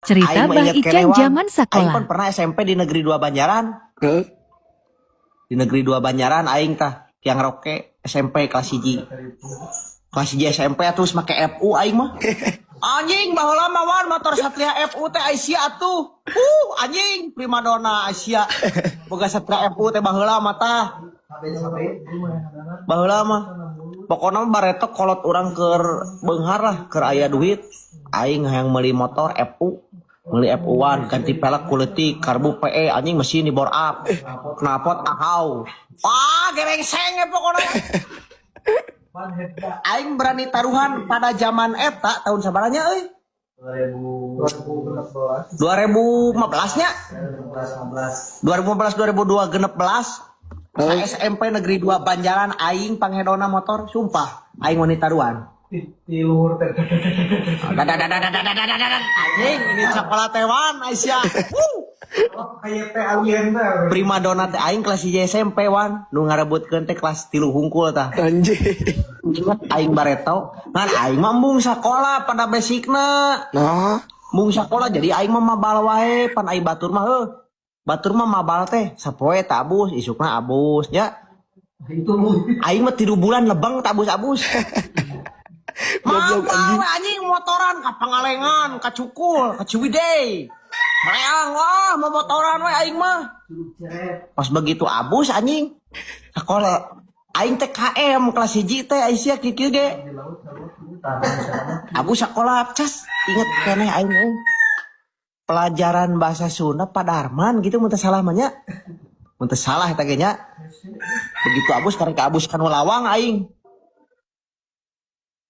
Cerita Aing mah Bah inget Icen kerewan. zaman Aing sekolah. pun pernah SMP di Negeri 2 Banjaran. Di Negeri 2 Banjaran aing tah yang roke SMP kelas 1. Kelas 1 SMP terus make FU aing mah. Anjing baheula mah wan motor Satria FU teh Asia atuh. Anjing primadona Asia. Boga Satria FU teh baheula mah tah. Baheula mah. Pokona mah baretok kolot urang keur beunghar lah, keur aya duit. Aing hayang meuli motor FU. Meuli F1 ganti pelek kuleutik karbu PE anjing mesin di bore up knalpot ahau gerengseng pokoknya. Aing berani taruhan pada zaman eta tahun sabaranya euy 2015 nya 2015 2002 genep belas sa SMP Negeri 2 Banjaran aing panghedona motor sumpah aing wanita taruhan di luhur teh. anjing ini sekolah tewan Aisyah Kayak teh alien teh. primadona teh aing kelas 1 SMP wan nu ngarebutkeun teh kelas 3 hungkul tah Anjing. aing bareto ngan aing mah embung sakola pada basicna Nah, embung sakola jadi aing mah mabal wae pan aing batur mah batur mah mabal teh sapoe tak abus isukna abus ya Itu lu. aing mah 3 bulan lebeng tak abus Goblok, mabal anjing motoran ka Pangalengan ka Cukul ka Ciwidey mereang wah mau motoran we aing mah pas begitu abus anjing sekolah aing teh KM kelas 1 teh Aisyah kieu ge abus sekolah cas inget keneh aing pelajaran bahasa Sunda Pak Darman gitu mun teu salah mah nya mun teu salah eta ge nya begitu abus karek abuskan lawang aing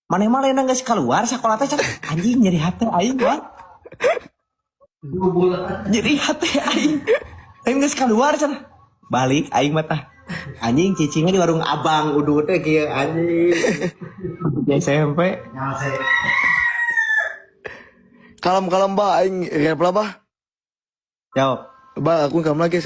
maneh mah lain geus keluar sekolah teh cak anjing nyeri hate aing wah jadi hati aing geus keluar cenah balik aing mah tah anjing cicingnya di warung abang udah teh kieu anjing di SMP kalem bah aing rep lah bah. jawab Bah aku kamu lagi.